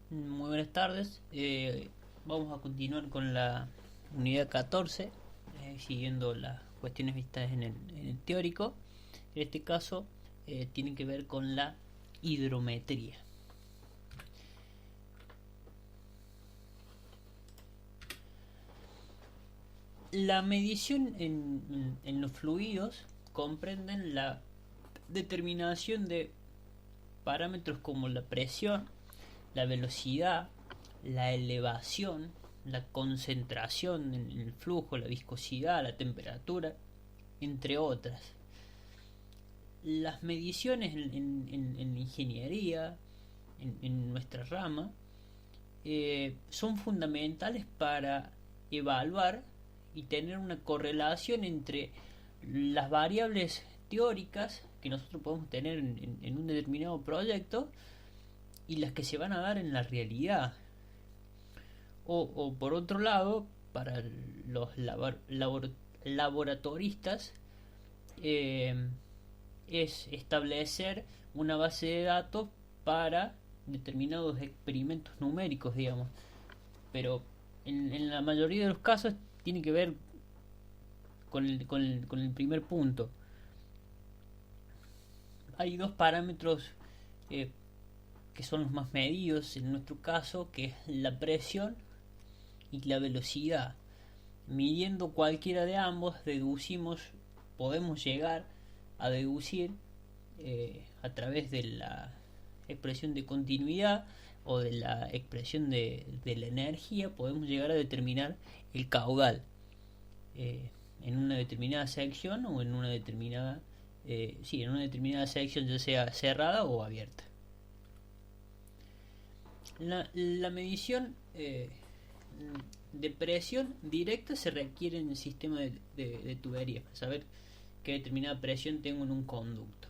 Muy buenas tardes. Vamos a continuar con la unidad 14, siguiendo las cuestiones vistas en el teórico. En este caso, tiene que ver con la hidrometría. La medición en los fluidos comprenden la determinación de parámetros como la presión, la velocidad, la elevación, la concentración en el flujo, la viscosidad, la temperatura, entre otras. Las mediciones en ingeniería, en nuestra rama, son fundamentales para evaluar y tener una correlación entre las variables teóricas que nosotros podemos tener en un determinado proyecto y las que se van a dar en la realidad. O por otro lado, para los laboratoristas, eh, es establecer una base de datos para determinados experimentos numéricos, digamos. Pero en la mayoría de los casos tiene que ver con el primer punto. Hay dos parámetros eh, que son los más medidos en nuestro caso, que es la presión y la velocidad. Midiendo cualquiera de ambos, podemos llegar a deducir a través de la expresión de continuidad o de la expresión de la energía, podemos llegar a determinar el caudal en una determinada sección o en una determinada sección, ya sea cerrada o abierta. La medición de presión directa se requiere en el sistema de tuberías para saber qué determinada presión tengo en un conducto.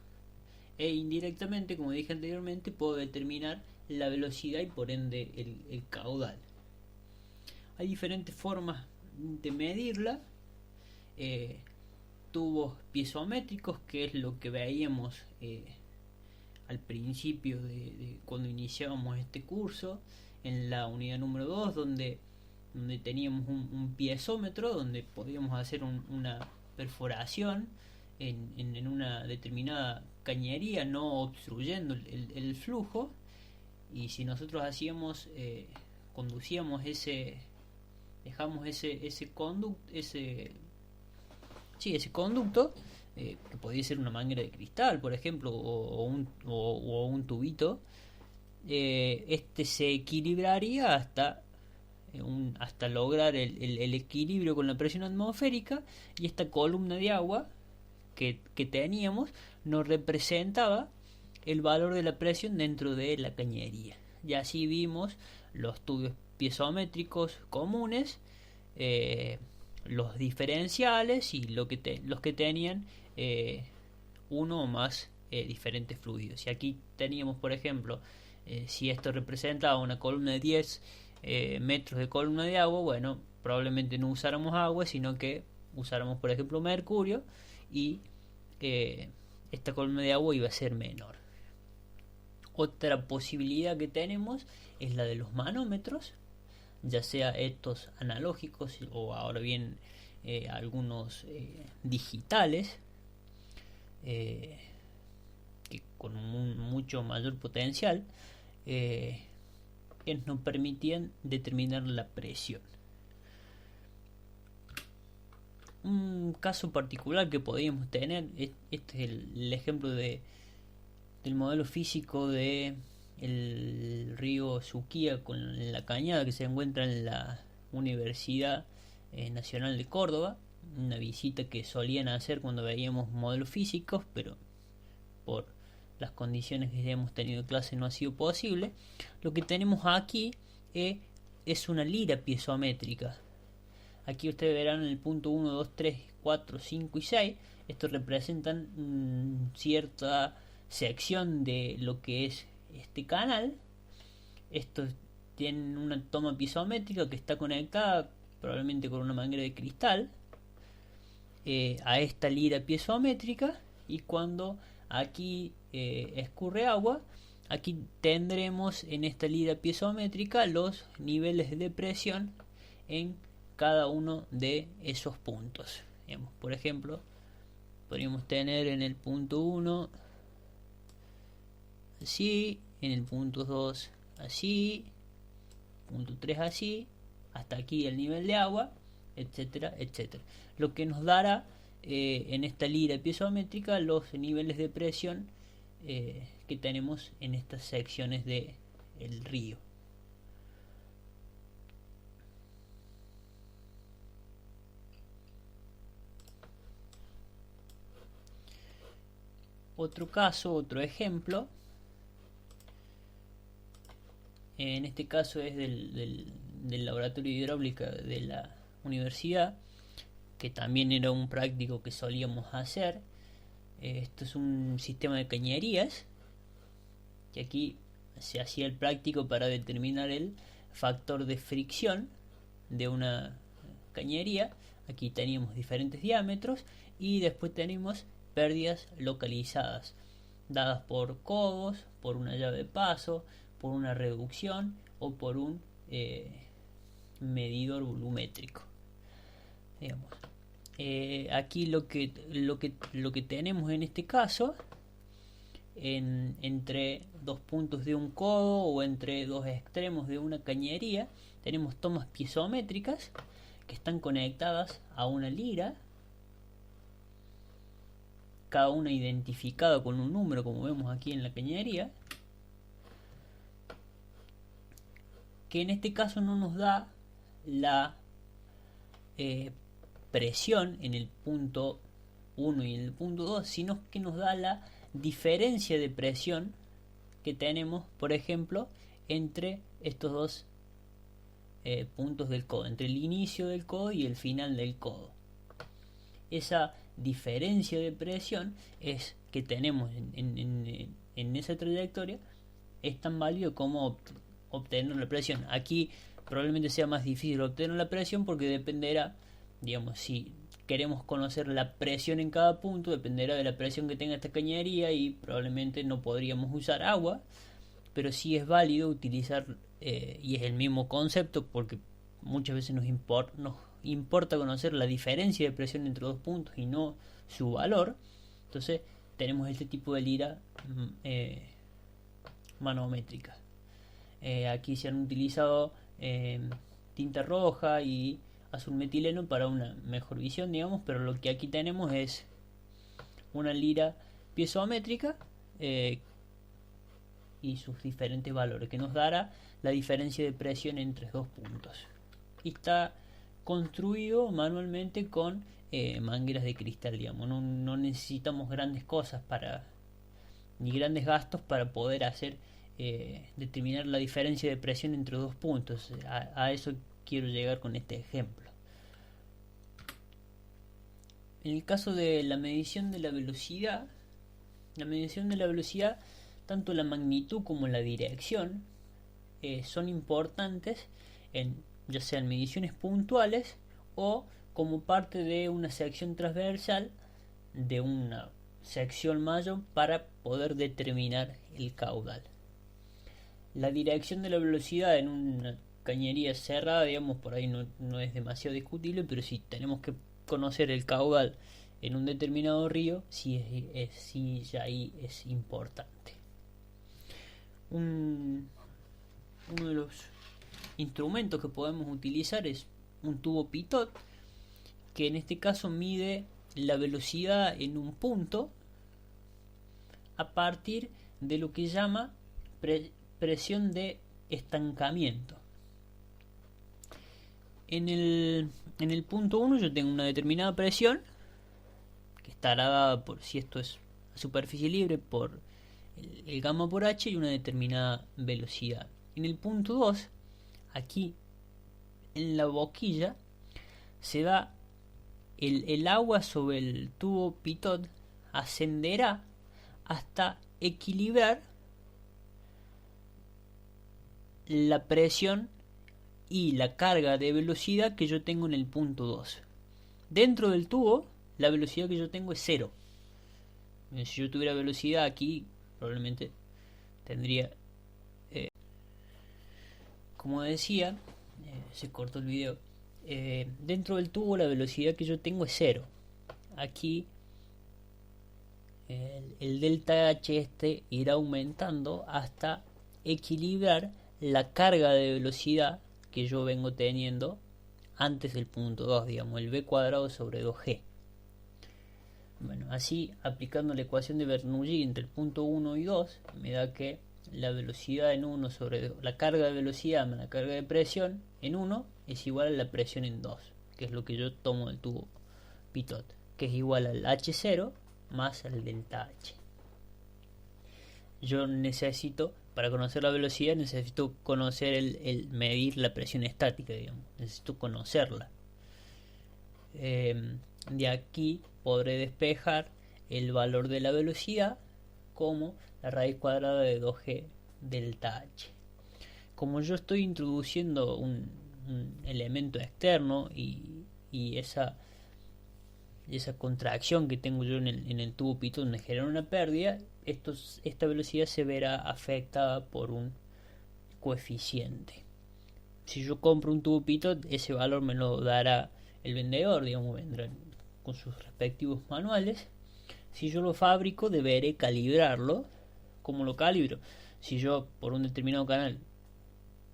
E indirectamente, como dije anteriormente, puedo determinar la velocidad y por ende el caudal. Hay diferentes formas de medirla. Tubos piezométricos, que es lo que veíamos al principio de cuando iniciábamos este curso, en la unidad número 2, donde teníamos un piezómetro, donde podíamos hacer una perforación en una determinada cañería, no obstruyendo el flujo. Y si nosotros conducíamos dejamos ese conducto, que podía ser una manguera de cristal, por ejemplo, o un tubito, este se equilibraría hasta lograr el equilibrio con la presión atmosférica, y esta columna de agua que teníamos nos representaba el valor de la presión dentro de la cañería. Y así vimos los tubos piezométricos comunes, los diferenciales y los que tenían uno o más diferentes fluidos. Y aquí teníamos, por ejemplo, si esto representaba una columna de 10 metros de columna de agua, bueno, probablemente no usáramos agua, sino que usáramos, por ejemplo, mercurio, y esta columna de agua iba a ser menor. Otra posibilidad que tenemos es la de los manómetros, ya sea estos analógicos o ahora bien algunos digitales, que con mucho mayor potencial, que nos permitían determinar la presión. Un caso particular que podíamos tener, este es el ejemplo del modelo físico de el río Suquía con la cañada, que se encuentra en la Universidad Nacional de Córdoba. Una visita que solían hacer cuando veíamos modelos físicos, pero por las condiciones que hemos tenido en clase no ha sido posible. Lo que tenemos aquí es una lira piezométrica. Aquí ustedes verán en el punto 1, 2, 3, 4, 5 y 6. Estos representan cierta sección de lo que es este canal. Estos tienen una toma piezométrica que está conectada probablemente con una manguera de cristal a esta lira piezométrica, y cuando aquí escurre agua, aquí tendremos en esta lira piezométrica los niveles de presión en cada uno de esos puntos. Digamos, por ejemplo, podríamos tener en el punto 1 así, en el punto 2 así, punto 3 así, hasta aquí el nivel de agua, etcétera, etcétera. Lo que nos dará en esta lira piezométrica los niveles de presión que tenemos en estas secciones del río. Otro caso, otro ejemplo, en este caso es del laboratorio de hidráulica de la universidad, que también era un práctico que solíamos hacer. Esto es un sistema de cañerías, que aquí se hacía el práctico para determinar el factor de fricción de una cañería. Aquí teníamos diferentes diámetros y después tenemos pérdidas localizadas dadas por codos, por una llave de paso, por una reducción o por un medidor volumétrico, digamos. Aquí lo que tenemos en este caso, entre dos puntos de un codo o entre dos extremos de una cañería, tenemos tomas piezométricas que están conectadas a una lira, cada una identificada con un número, como vemos aquí en la cañería, que en este caso no nos da la presión en el punto 1 y en el punto 2, sino que nos da la diferencia de presión que tenemos, por ejemplo, entre estos dos puntos del codo, entre el inicio del codo y el final del codo. Esa diferencia de presión es que tenemos en esa trayectoria, es tan válido como obtener la presión. Aquí probablemente sea más difícil obtener la presión porque dependerá, digamos, si queremos conocer la presión en cada punto, dependerá de la presión que tenga esta cañería y probablemente no podríamos usar agua, pero sí es válido utilizar, y es el mismo concepto porque muchas veces nos importa conocer la diferencia de presión entre dos puntos y no su valor. Entonces tenemos este tipo de lira manométrica. Aquí se han utilizado tinta roja y azul metileno para una mejor visión, digamos, pero lo que aquí tenemos es una lira piezométrica y sus diferentes valores, que nos dará la diferencia de presión entre dos puntos. Y está construido manualmente con mangueras de cristal, digamos. No necesitamos grandes cosas ni grandes gastos para poder hacer determinar la diferencia de presión entre dos puntos. A eso quiero llegar con este ejemplo. En el caso de la medición de la velocidad, tanto la magnitud como la dirección son importantes ya sean mediciones puntuales o como parte de una sección transversal de una sección mayor para poder determinar el caudal. La dirección de la velocidad en una cañería cerrada, digamos, por ahí no es demasiado discutible, pero si tenemos que conocer el caudal en un determinado río, sí ya ahí es importante. Uno de los instrumentos que podemos utilizar es un tubo pitot, que en este caso mide la velocidad en un punto a partir de lo que llama presión de estancamiento. En el punto 1 yo tengo una determinada presión que estará dada por, si esto es a superficie libre, por el gamma por h, y una determinada velocidad. En el punto 2, aquí en la boquilla, se da el agua sobre el tubo pitot ascenderá hasta equilibrar la presión y la carga de velocidad que yo tengo en el punto 2. Dentro del tubo, la velocidad que yo tengo es 0. Si yo tuviera velocidad aquí, probablemente tendría, como decía, se cortó el video. Dentro del tubo la velocidad que yo tengo es cero. Aquí el delta H este irá aumentando hasta equilibrar la carga de velocidad que yo vengo teniendo antes del punto 2, digamos, el v cuadrado sobre 2g. Bueno, así aplicando la ecuación de Bernoulli entre el punto 1 y 2 me da que la velocidad en 1 sobre la carga de velocidad más la carga de presión en 1 es igual a la presión en 2, que es lo que yo tomo del tubo pitot, que es igual al H0 más al delta H. Yo necesito, para conocer la velocidad, necesito conocer el medir la presión estática, digamos. Necesito conocerla. De aquí podré despejar el valor de la velocidad como la raíz cuadrada de 2g delta H. Como yo estoy introduciendo un elemento externo y esa contracción que tengo yo en el tubo pitot me genera una pérdida, esta velocidad se verá afectada por un coeficiente. Si yo compro un tubo pitot, ese valor me lo dará el vendedor, digamos, vendrá con sus respectivos manuales. Si yo lo fabrico, deberé calibrarlo. ¿Cómo lo calibro? Si yo por un determinado canal,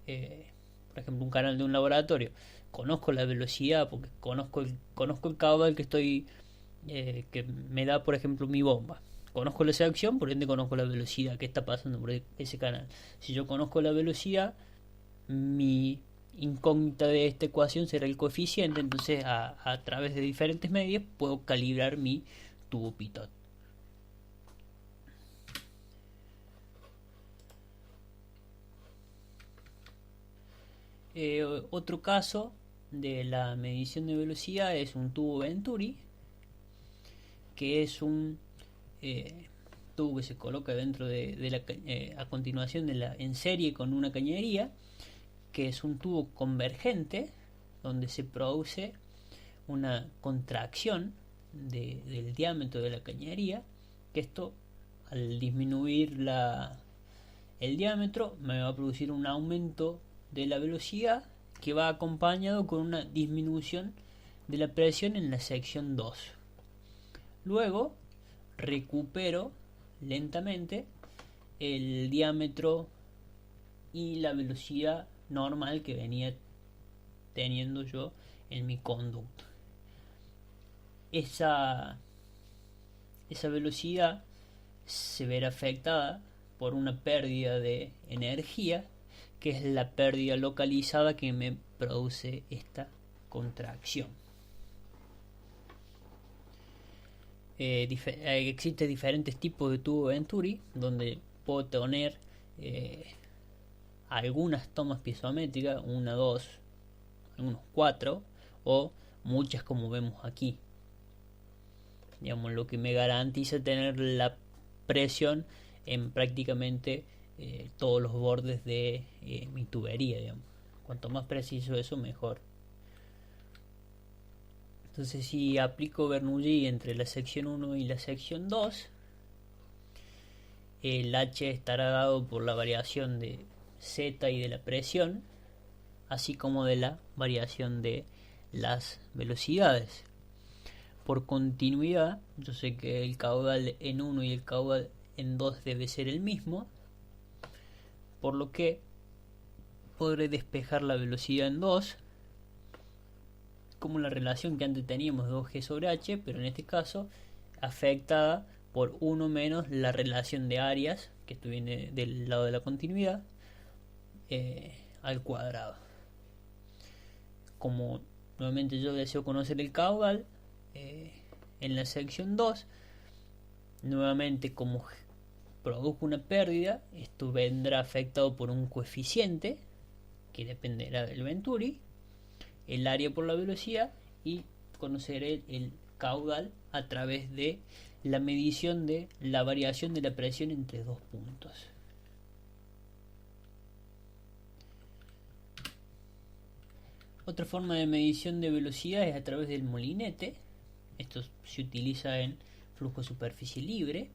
por ejemplo un canal de un laboratorio, conozco la velocidad porque conozco el caudal que estoy que me da, por ejemplo, mi bomba, conozco la sección, por ende conozco la velocidad que está pasando por ese canal. Si yo conozco la velocidad, mi incógnita de esta ecuación será el coeficiente, entonces a través de diferentes medios puedo calibrar mi tubo pitot. Otro caso de la medición de velocidad es un tubo Venturi, que es un tubo que se coloca dentro a continuación en serie con una cañería, que es un tubo convergente donde se produce una contracción del diámetro de la cañería, que esto al disminuir el diámetro me va a producir un aumento de la velocidad que va acompañado con una disminución de la presión en la sección 2. Luego recupero lentamente el diámetro y la velocidad normal que venía teniendo yo en mi conducto. Esa velocidad se verá afectada por una pérdida de energía, que es la pérdida localizada que me produce esta contracción. Existen diferentes tipos de tubo Venturi, donde puedo tener algunas tomas piezométricas, 1, 2, algunos 4 o muchas como vemos aquí. Digamos, lo que me garantiza tener la presión en prácticamente todos los bordes de mi tubería, digamos. Cuanto más preciso eso, mejor. Entonces, si aplico Bernoulli entre la sección 1 y la sección 2, el H estará dado por la variación de Z y de la presión, así como de la variación de las velocidades. Por continuidad, yo sé que el caudal en 1 y el caudal en 2 debe ser el mismo, por lo que podré despejar la velocidad en 2 como la relación que antes teníamos de 2G sobre H, pero en este caso afectada por 1 menos la relación de áreas, que esto viene del lado de la continuidad, al cuadrado. Como nuevamente yo deseo conocer el caudal, en la sección 2, nuevamente como produjo una pérdida, esto vendrá afectado por un coeficiente que dependerá del Venturi, el área por la velocidad, y conoceré el caudal a través de la medición de la variación de la presión entre dos puntos. Otra forma de medición de velocidad es a través del molinete. Esto se utiliza en flujo de superficie libre.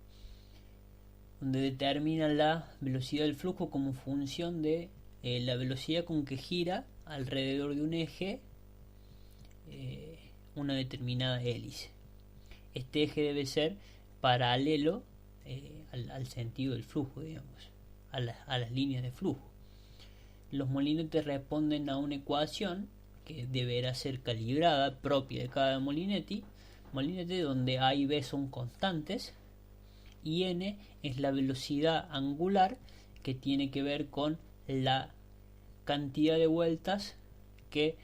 donde determina la velocidad del flujo como función de la velocidad con que gira alrededor de un eje una determinada hélice. Este eje debe ser paralelo al sentido del flujo, digamos, a las líneas de flujo. Los molinetes responden a una ecuación que deberá ser calibrada propia de cada molinete, donde A y B son constantes y n es la velocidad angular, que tiene que ver con la cantidad de vueltas que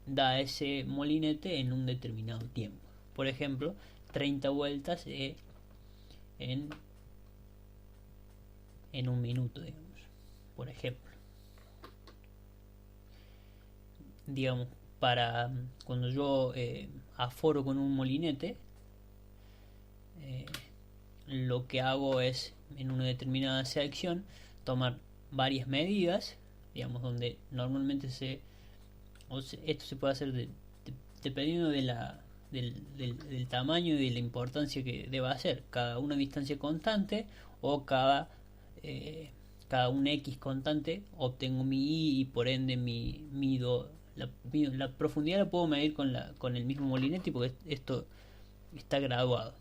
da ese molinete en un determinado tiempo. Por ejemplo, 30 vueltas en un minuto, digamos, por ejemplo. Digamos, para cuando yo aforo con un molinete, lo que hago es, en una determinada sección, tomar varias medidas, digamos, donde normalmente esto se puede hacer dependiendo del tamaño y de la importancia que deba hacer, cada una distancia constante o cada un X constante, obtengo mi Y y por ende mido la profundidad. La puedo medir con el mismo molinete porque esto está graduado.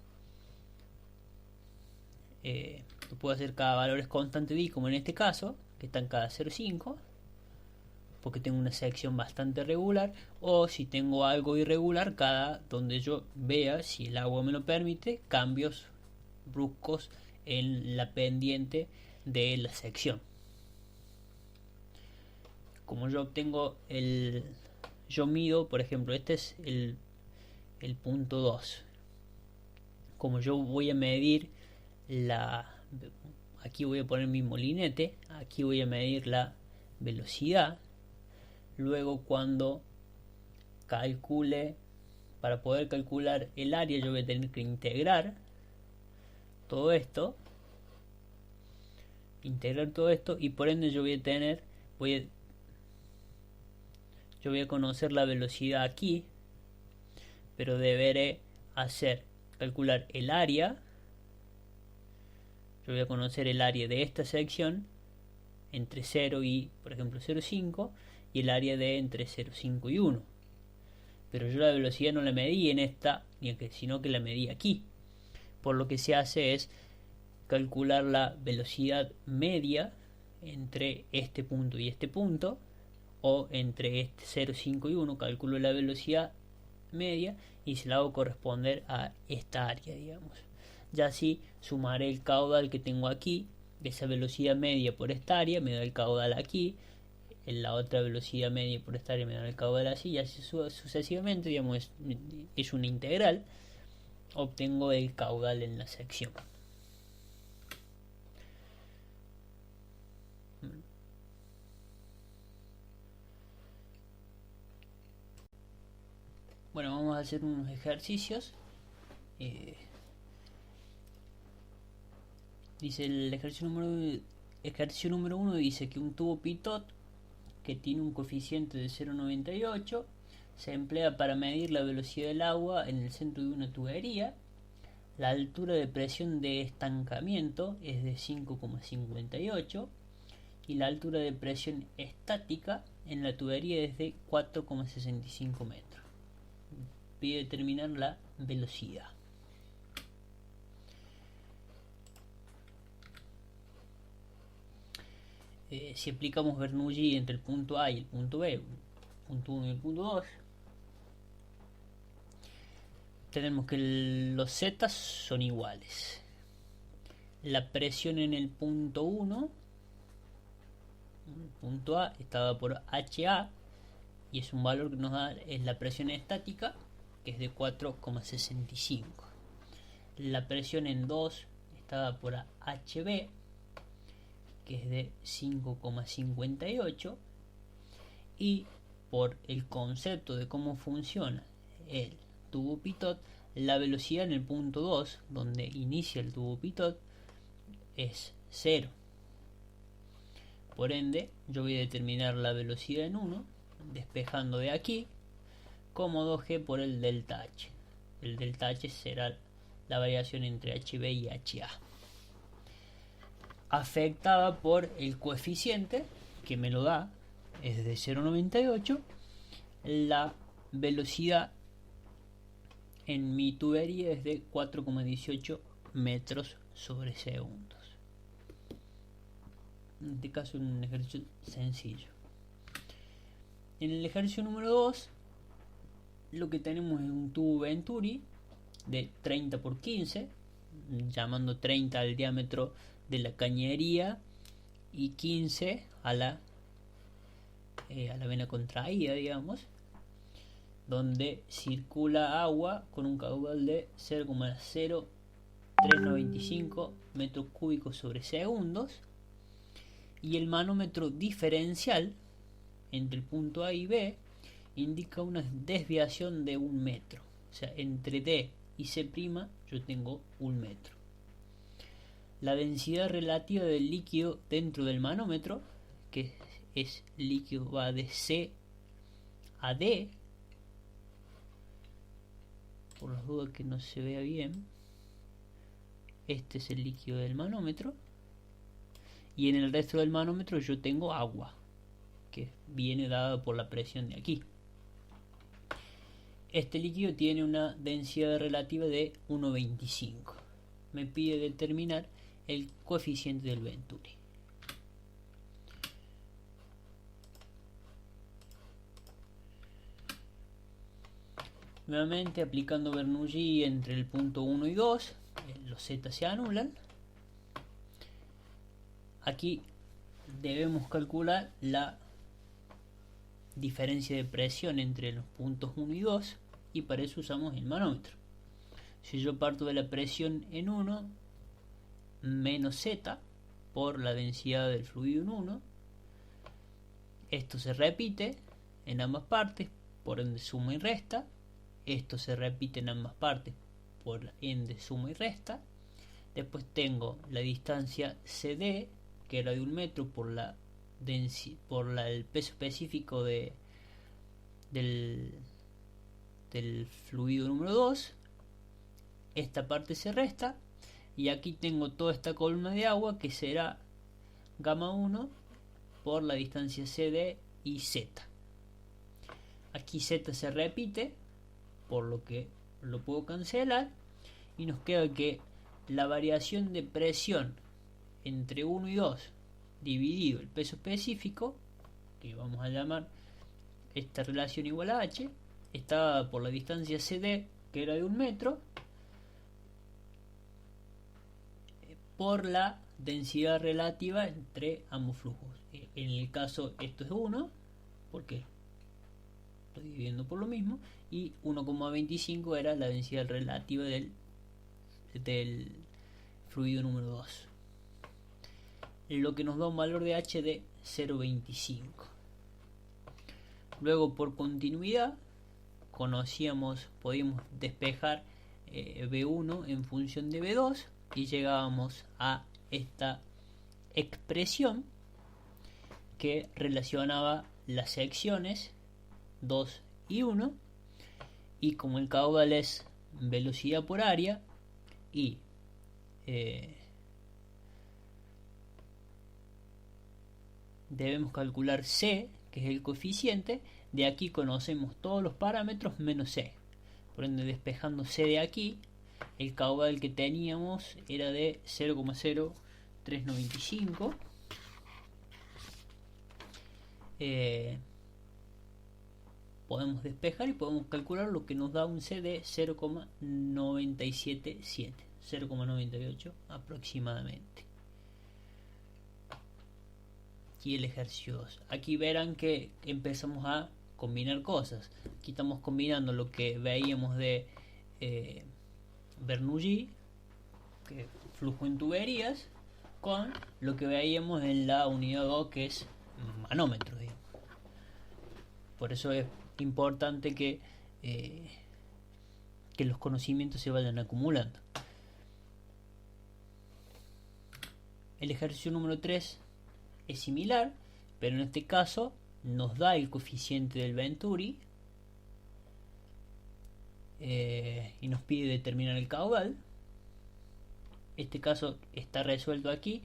Puedo hacer cada valor es constante de I, como en este caso, que están cada 0,5, porque tengo una sección bastante regular, o si tengo algo irregular, cada donde yo vea, si el agua me lo permite, cambios bruscos en la pendiente de la sección. Como yo obtengo yo mido, por ejemplo, este es el punto 2. Como yo voy a medir aquí voy a poner mi molinete, aquí voy a medir la velocidad. Luego, cuando calcule, para poder calcular el área, yo voy a tener que integrar todo esto, y por ende yo voy a conocer la velocidad aquí, pero deberé calcular el área. Yo voy a conocer el área de esta sección entre 0 y, por ejemplo, 0,5, y el área de entre 0,5 y 1. Pero yo la velocidad no la medí en esta, sino que la medí aquí. Por lo que se hace es calcular la velocidad media entre este punto y este punto, o entre este 0,5 y 1, calculo la velocidad media y se la hago corresponder a esta área, digamos. Ya así sumaré el caudal que tengo aquí, de esa velocidad media por esta área, me da el caudal aquí, en la otra velocidad media por esta área me da el caudal así, y así sucesivamente, digamos, es una integral, obtengo el caudal en la sección. Bueno, vamos a hacer unos ejercicios. Dice el ejercicio número 1, dice que un tubo pitot que tiene un coeficiente de 0,98 se emplea para medir la velocidad del agua en el centro de una tubería. La altura de presión de estancamiento es de 5,58 y la altura de presión estática en la tubería es de 4,65 metros. Pide determinar la velocidad. Si aplicamos Bernoulli entre el punto A y el punto B, el punto 1 y el punto 2, tenemos que los z son iguales. La presión en el punto 1, el punto A, está dada por HA, y es un valor que nos da, es la presión estática, que es de 4,65. La presión en 2 está dada por HB, que es de 5,58, y por el concepto de cómo funciona el tubo pitot, la velocidad en el punto 2, donde inicia el tubo pitot, es 0. Por ende, yo voy a determinar la velocidad en 1, despejando de aquí, como 2G por el delta H. El delta H será la variación entre HB y HA. afectada por el coeficiente que me lo da, es de 0,98. La velocidad en mi tubería es de 4,18 metros sobre segundos. En este caso es un ejercicio sencillo. En el ejercicio número 2 lo que tenemos es un tubo Venturi de 30 por 15, llamando 30 al diámetro de la cañería y 15 a la vena contraída, digamos, donde circula agua con un caudal de 0,0395 metros cúbicos sobre segundos, y el manómetro diferencial entre el punto A y B indica una desviación de 1 metro. O sea, entre D y C' yo tengo 1 metro. La densidad relativa del líquido dentro del manómetro, que es líquido, va de C a D, por las dudas que no se vea bien, este es el líquido del manómetro, y en el resto del manómetro yo tengo agua, que viene dada por la presión de aquí. Este líquido tiene una densidad relativa de 1,25. Me pide determinar el coeficiente del Venturi. Nuevamente aplicando Bernoulli entre el punto 1 y 2, los z se anulan. Aquí debemos calcular la diferencia de presión entre los puntos 1 y 2, y para eso usamos el manómetro. Si yo parto de la presión en 1 menos z por la densidad del fluido en 1, esto se repite en ambas partes, por ende suma y resta. Esto se repite en ambas partes, por ende suma y resta. Después tengo la distancia CD, que era de 1 metro, por el peso específico del fluido número 2. Esta parte se resta, y aquí tengo toda esta columna de agua, que será gamma 1 por la distancia CD y Z. Aquí Z se repite, por lo que lo puedo cancelar, y nos queda que la variación de presión entre 1 y 2 dividido el peso específico, que vamos a llamar esta relación igual a H, está dada por la distancia CD, que era de 1 metro, por la densidad relativa entre ambos flujos. En el caso esto es 1, porque estoy dividiendo por lo mismo, y 1,25 era la densidad relativa del fluido número 2, lo que nos da un valor de H de 0,25. Luego, por continuidad, podíamos despejar B1 en función de B2, y llegábamos a esta expresión que relacionaba las secciones 2 y 1, y como el caudal es velocidad por área y debemos calcular C, que es el coeficiente, de aquí conocemos todos los parámetros menos C. Por ende, despejando C de aquí, el caudal que teníamos era de 0,0395. Podemos despejar y podemos calcular lo que nos da un C de 0,977, 0,98 aproximadamente. Y el ejercicio 2. Aquí verán que empezamos a combinar cosas. Aquí estamos combinando lo que veíamos de Bernoulli, que flujo en tuberías, con lo que veíamos en la unidad 2, que es manómetro, digamos. Por eso es importante que los conocimientos se vayan acumulando. El ejercicio número 3 es similar, pero en este caso nos da el coeficiente del Venturi y nos pide determinar el caudal. Este caso está resuelto aquí,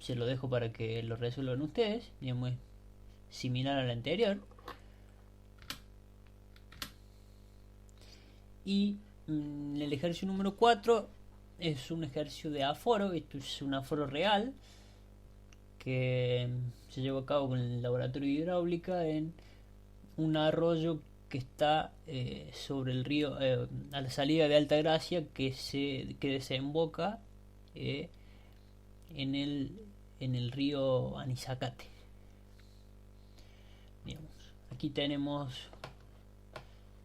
se lo dejo para que lo resuelvan ustedes, digamos, es similar al anterior. Y el ejercicio número 4 es un ejercicio de aforo. Esto es un aforo real que se llevó a cabo con el laboratorio de hidráulica en un arroyo que está sobre el río, a la salida de Altagracia, que desemboca en el río Anizacate. Digamos, aquí tenemos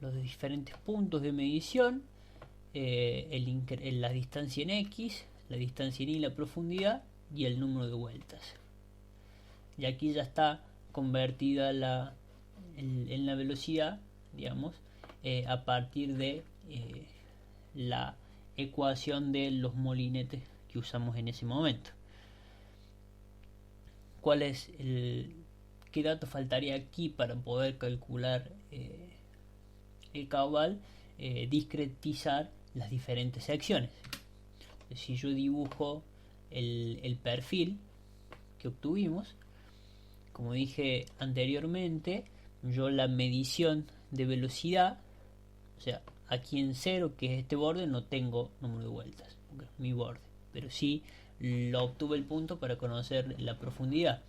los diferentes puntos de medición, la distancia en X, la distancia en Y, la profundidad y el número de vueltas. Y aquí ya está convertida en la velocidad, digamos, a partir de la ecuación de los molinetes que usamos en ese momento. ¿Cuál es qué dato faltaría aquí para poder calcular el caudal? Discretizar las diferentes secciones. Si yo dibujo el perfil que obtuvimos, como dije anteriormente, yo la medición de velocidad, o sea, aquí en 0, que es este borde, no tengo número de vueltas, mi borde, pero sí lo obtuve el punto para conocer la profundidad.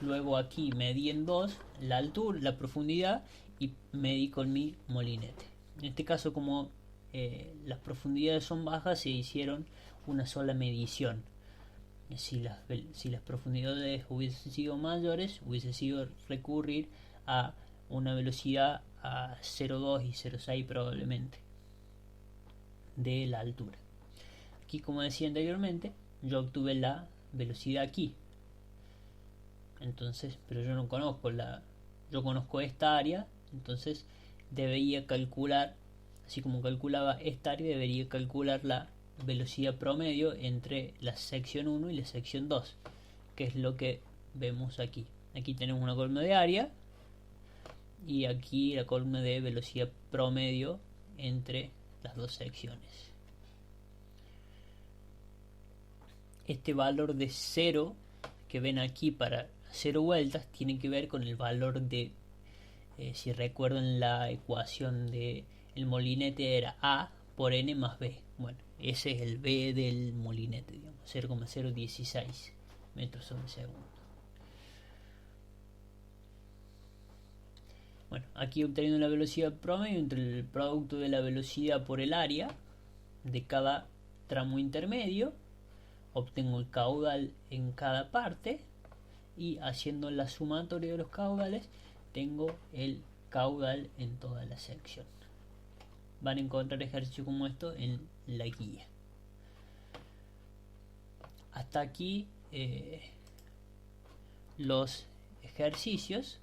Luego aquí medí en 2 la altura, la profundidad, y medí con mi molinete. En este caso, como las profundidades son bajas, se hicieron una sola medición. Si las profundidades hubiesen sido mayores, hubiese sido recurrir a una velocidad a 0,2 y 0,6 probablemente de la altura. Aquí, como decía anteriormente, yo obtuve la velocidad aquí. Entonces, pero yo no conozco yo conozco esta área, entonces debería calcular, así como calculaba esta área, debería calcular la velocidad promedio entre la sección 1 y la sección 2, que es lo que vemos aquí. Aquí tenemos una columna de área y aquí la columna de velocidad promedio entre las dos secciones. Este valor de 0 que ven aquí para 0 vueltas tiene que ver con el valor de, si recuerdan, la ecuación de el molinete era A por N más B. Bueno, ese es el B del molinete, digamos, 0,016 metros sobre segundo. Bueno, aquí obteniendo la velocidad promedio entre el producto de la velocidad por el área de cada tramo intermedio, obtengo el caudal en cada parte, y haciendo la sumatoria de los caudales tengo el caudal en toda la sección. Van a encontrar ejercicios como esto en la guía. Hasta aquí los ejercicios.